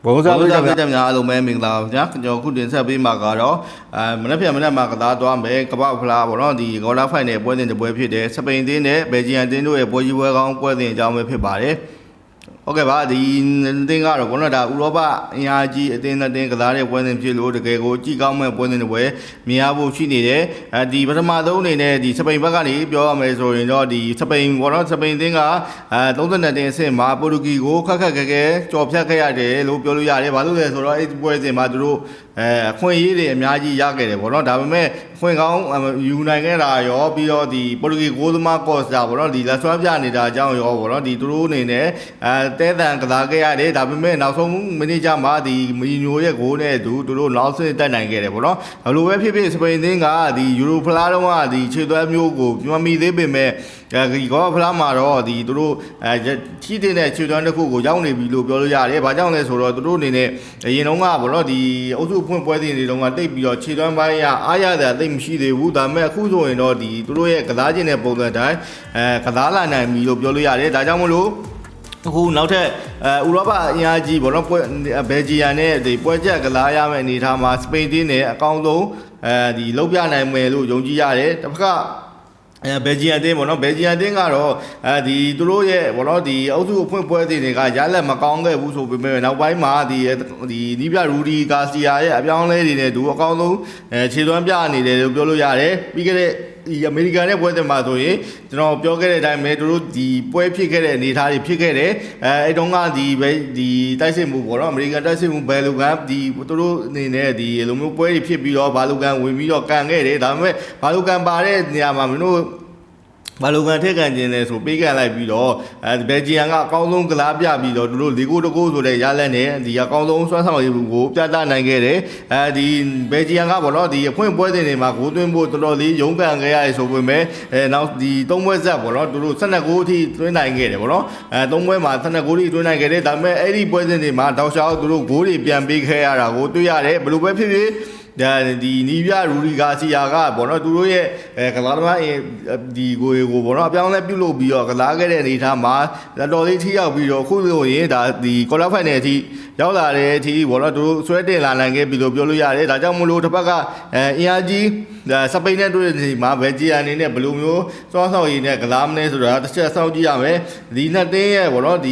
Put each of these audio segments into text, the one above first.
ဘုံစားပြတဲ့များအလုံးမဲမင်္ဂလာပါဗျာကျွန်တော်ခုတင်ဆက်ပေးမှာကတော့မနေ့ပြန်မနေ့မှာကစားသွားမယ်ကပ္ပဖလားပေါ့နော်ဒီကော်တာဖိုင်နယ်ပွဲစဉ်တစ်ပွဲဖြစ်တယ်စပိန်တင်းနဲ့ဘယ်ဂျီယန်တင်းတို့ရဲ့ပွဲကြီးပွဲကောင်းပွဲစဉ်အကြောင်းပဲဖြစ်ပါတယ်ဟုတ်ကဲ့ပါဒီတင်းကတော့ဘောနော်ဒါဥရောပအင်အားကြီးအသင်းအသင်းကစားတဲ့ပွဲစဉ်ဖြစ်လို့တကယ်ကိုကြည့်ကောင်းမဲ့ပွဲစဉ်တွေမြင်ရဖို့ရှိနေတယ်ဒီပထမဆုံးအနေနဲ့ဒီစပိန်ဘက်ကနေပြောရမယ်ဆိုရင်တော့ဒီစပိန်ဘောနော်စပိန်တင်းက32တင်းအဆင့်မှာပေါ်တူဂီကိုခက်ခဲကြော်ဖြတ်ခဲ့ရတယ်လို့ပြောလို့ရတယ်ဘာလို့လဲဆိုတော့အဲ့ပွဲစဉ်မှာသူတို့အခွင့်အရေးတွေအများကြီးရခဲ့တယ်ဗောနော်ဒါပေမဲ့အခွင့်ကောင်းယူနိုင်ခဲ့တာရောပြီးတော့ဒီပေါ်တူဂီဂိုးသမားကော့စတာဗောနော်ဒီလက်ဆွဲပြနေတာအကြောင်းရောဗောနော်ဒီသူတို့အနေနဲ့တဲတန်ကစားခဲ့ရတယ်ဒါပေမဲ့နောက်ဆုံးမိနစ်ကျမှဒီမီညိုရဲ့ဂိုးနဲ့သူတို့နောက်ဆင့်တက်နိုင်ခဲ့တယ်ဗောနော်ဘလိုပဲဖြစ်ဖြစ်စပိန်သင်းကဒီယူရိုဖလားတုန်းကဒီခြေသွဲမျိုးကိုမမီသေးပေမဲ့ဒီကောဖလားမှာတော့ဒီသူတို့ချီးတဲ့ခြေသွဲတစ်ခုကိုရောက်နေပြီလို့ပြောလို့ရတယ်ဘာကြောင့်လဲဆိုတော့သူတို့အနေနဲ့အရင်တုန်းကဗောနော်ဒီအုပ်စုဖွင့်ပွဲစဉ်တွေတုန်းကတိတ်ပြီးတော့ခြေသွဲပိုင်းရအားရတဲ့တိတ်မရှိသေးဘူးဒါပေမဲ့အခုဆိုရင်တော့ဒီသူတို့ရဲ့ကစားခြင်းတဲ့ပုံစံတိုင်းကစားလာနိုင်ပြီလို့ပြောလို့ရတယ်ဒါကြောင့်မလို့အခုနောက်ထပ်ဥရောပအင်အားကြီးဘောနော်ဘယ်ဂျီယန်နဲ့ဒီပွဲချက်ကစားရမယ့်အနေအထားမှာစပိန်တင်းနဲ့အကောင်းဆုံးဒီလောက်ပြနိုင်မယ်လို့ယုံကြည်ရတယ်တစ်ဖက်ကဘယ်ဂျီယန်တင်းပေါ့နော်ဘယ်ဂျီယန်တင်းကတော့ဒီသူတို့ရဲ့ဘောနော်ဒီအုပ်စုအဖွင့်ပွဲစဉ်တွေကရလက်မကောင်းခဲ့ဘူးဆိုပေမဲ့နောက်ပိုင်းမှာဒီနီးပြရူဒီဂါစီယာရဲ့အပြောင်းလဲတွေနဲ့သူအကောင်းဆုံးခြေသွမ်းပြနေတယ်လို့ပြောလို့ရတယ်ပြီးခဲ့တဲ့ဒီအမေရိကန်နဲ့ပွဲတင်မှာဆိုရင်ကျွန်တော်ပြောခဲ့တဲ့အတိုင်းပဲတို့ဒီပွဲဖြစ်ခဲ့တဲ့အနေအထားတွေဖြစ်ခဲ့တယ်အဲ့တုန်းကဒီတိုက်စစ်မှုပေါ့နော်အမေရိကန်တိုက်စစ်မှုဘယ်လိုကဒီတို့အနေနဲ့ဒီလိုမျိုးပွဲတွေဖြစ်ပြီးတော့ဘာလိုကန်ဝင်ပြီးတော့ကန်ခဲ့တယ်ဒါပေမဲ့ဘာလိုကန်ပါတဲ့နေရာမှာမင်းတို့ဘာလိုကန်ထက်ကန်ခြင်းလဲဆိုပေးကန်လိုက်ပြီးတော့ဘယ်ဂျီယန်ကအကောင်းဆုံးကလားပြပြီးတော့တို့လီကိုတကိုးဆိုတဲ့ရလက်နဲ့ဒီအကောင်းဆုံးစွမ်းဆောင်ရည်ကိုပြသနိုင်ခဲ့တယ်ဒီဘယ်ဂျီယန်ကပေါ့နော်ဒီအဖွင့်ပွဲစဉ်တွေမှာဂိုးသွင်းဖို့တော်တော်လေးရုန်းကန်ခဲ့ရဆိုပေမဲ့နောက်ဒီ၃ပွဲဆက်ပေါ့နော်တို့12ဂိုးအထိသွင်းနိုင်ခဲ့တယ်ပေါ့နော်၃ပွဲမှာ12ဂိုးအထိသွင်းနိုင်ခဲ့တယ်ဒါပေမဲ့အဲ့ဒီပွဲစဉ်တွေမှာတောက်လျှောက်တို့ဂိုးတွေပြန်ပေးခဲ့ရတာကိုတွေ့ရတယ်ဘယ်လိုပဲဖြစ်ဖြစ်ဒီနီးပြရူဒီဂါစီယာကဘောနော်သူတို့ရဲ့ကစားသမားဒီကိုဘောနော်အပြောင်းလဲပြုတ်လို့ပြီးတော့ကစားခဲ့တဲ့အနေအထားမှာတော်လေးထိရောက်ပြီးတော့အခုဆိုရင်ဒါဒီကွာလာဖိုင်နယ်အထိရောက်လာတဲ့အထိဘောနော်သူတို့ဆွဲတင်လာနိုင်ခဲ့ပြီလို့ပြောလို့ရတယ်ဒါကြောင့်မလို့တစ်ဖက်ကအင်အားကြီးစပိန်နဲ့တွေ့တဲ့ချိန်မှာဘယ်ဂျီယန်အနေနဲ့ဘယ်လိုမျိုးစောဆောင်ရည်နဲ့ကစားမလဲဆိုတာတစ်ချက်စောင့်ကြည့်ရမယ်ဒီနှစ်တင်းရဲ့ဘောနော်ဒ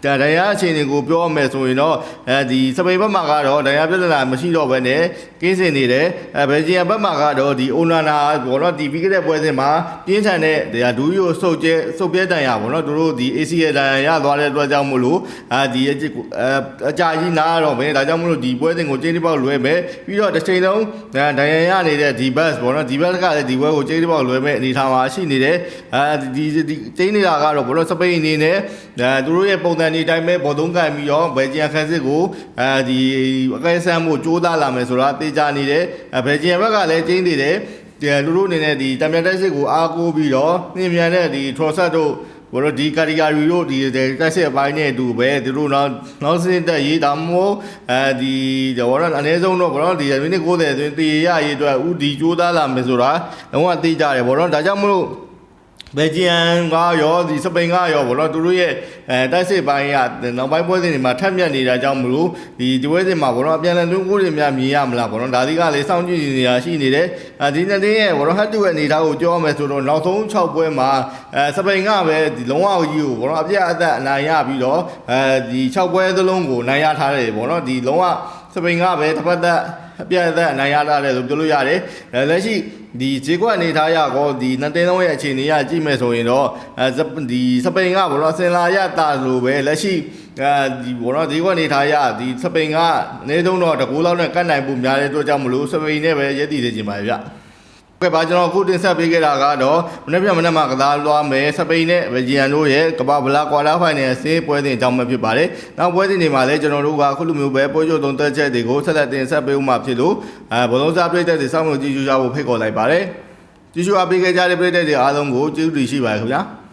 ီတရားအခြေအနေကိုပြောရမယ်ဆိုရင်တော့ဒီစပိန်ဘက်မှာကတော့တရားပြဿနာမရှိတော့ဘဲနဲ့ကင်းစင်နေတယ်ဘယ်ဂျီယန်ဘက်မှာကတော့ဒီအိုနာနာဘောနော်ဒီပြီးခဲ့တဲ့ပွဲစဉ်မှာပြင်းထန်တဲ့တရားဒူးရိုစုပ်ပြဲတန်ရဘောနော်တို့ဒီ ACL တန်ရသွားတဲ့အတွက်ကြောင့်မို့လို့ဒီအကြာကြီးနားတော့ပဲဒါကြောင့်မို့လို့ဒီပွဲစဉ်ကိုကျင်းတိပေါက်လွဲမယ်ပြီးတော့တစ်ချိန်လုံးဒဏ်ရာရနေတဲ့ဒီဘတ်ဘောနော်ဒီဘက်ကလည်းဒီပွဲကိုကျင်းတိပေါက်လွဲမယ်အနေထားမှာရှိနေတယ်ဒီကျင်းနေတာကတော့ဘောနော်စပိန်အနေနဲ့သူတို့ရဲ့ပုံစံဒီတိုင်းပဲဘောသုံးကန်ပြီးတော့ဘယ်ဂျီယန်ခန်းစစ်ကိုဒီအကဲဆန်းမှုကြိုးစားလာမယ်ဆိုတာသိကြနေတယ်ဘယ်ဂျီယန်ဘက်ကလည်းကျင်းနေတယ်လူတို့အနေနဲ့ဒီတံပြန်တိုက်စစ်ကိုအားကိုးပြီးတော့နှင်းမြန်တဲ့ဒီထရော်ဆက်တို့ဘောလို့ဒီကာရီဂါရီတို့ဒီတိုက်စစ်အပိုင်းနဲ့အတူပဲသူတို့နောက်စင်းတက်ရေးတာမို့ဒီဘောတော့အနည်းဆုံးတော့ဘောတော့ဒီမိနစ်90အတွင်းတည်ရရေးအတွက်ဥဒီကြိုးစားလာမယ်ဆိုတာလုံးဝသိကြတယ်ဘောတော့ဒါကြောင့်မလို့ဘယ်ဂျီယန်ကရောဒီစပိန်ကရောဘောနော်သူတို့ရဲ့တိုက်စစ်ပိုင်းကနောက်ပိုင်းပွဲစဉ်တွေမှာထပ်မြက်နေတာကြောင့်မလို့ဒီပွဲစဉ်မှာဘောနော်အပြန်လည်သွင်းကိုတွေများမြင်ရမလားဘောနော်ဒါဒီကလည်းစောင့်ကြည့်နေတာရှိနေတယ်ဒီနှစ်တင်းရဲ့ဘောနော်ဟတ်တူရဲ့အနေထားကိုပြောရမယ်ဆိုတော့နောက်ဆုံး6ပွဲမှာစပိန်ကပဲဒီလုံးဝကြီးကိုဘောနော်အပြတ်အသက်အနိုင်ရပြီးတော့ဒီ6ပွဲသလုံးကိုနိုင်ရထားတယ်ဘောနော်ဒီလုံးဝစပိန်ကပဲတစ်ပတ်သက်အပြည့်အစုံနိုင်ရတာလေလို့ပြောလို့ရတယ်လက်ရှိဒီဂျေကွက်အနေထားရကောဒီနှစ်တင်းလုံးရဲ့အခြေအနေရကြည့်မယ်ဆိုရင်တော့ဒီစပိန်ကဘောနော်စင်လာရတာလို့ပဲလက်ရှိဒီဘောနော်ဂျေကွက်အနေထားရဒီစပိန်ကအနည်းဆုံးတော့တကူလောက်နဲ့ကတ်နိုင်ဖို့များတဲ့အတွက်ကြောင့်မလို့စပိန်နဲ့ပဲရည်တည်နေကြပါဗျကဲပါကျွန်တော်အခုတင်ဆက်ပေးခဲ့တာကတော့မနေ့ကမှကစားသွားမယ်စပိန်နဲ့ဘယ်ဂျီယန်တို့ရဲ့ကမ္ဘာဗလာကွာလာဖိုင်နယ်ဆေးပွဲစဉ်အကြောင်းပဲဖြစ်ပါတယ်။နောက်ပွဲစဉ်တွေမှာလည်းကျွန်တော်တို့ကအခုလိုမျိုးပဲပွဲချုပ်သုံးသက်ချက်တွေကိုဆက်လက်တင်ဆက်ပေးဦးမှာဖြစ်လို့ဘောလုံးစားပရိသတ်တွေစောင့်မျှော်ကြည့်ကြဖို့ဖိတ်ခေါ်လိုက်ပါတယ်။ကြည့်ရှုအားပေးခဲ့ကြတဲ့ပရိသတ်တွေအားလုံးကိုကျေးဇူးတင်ရှိပါတယ်ခင်ဗျာ။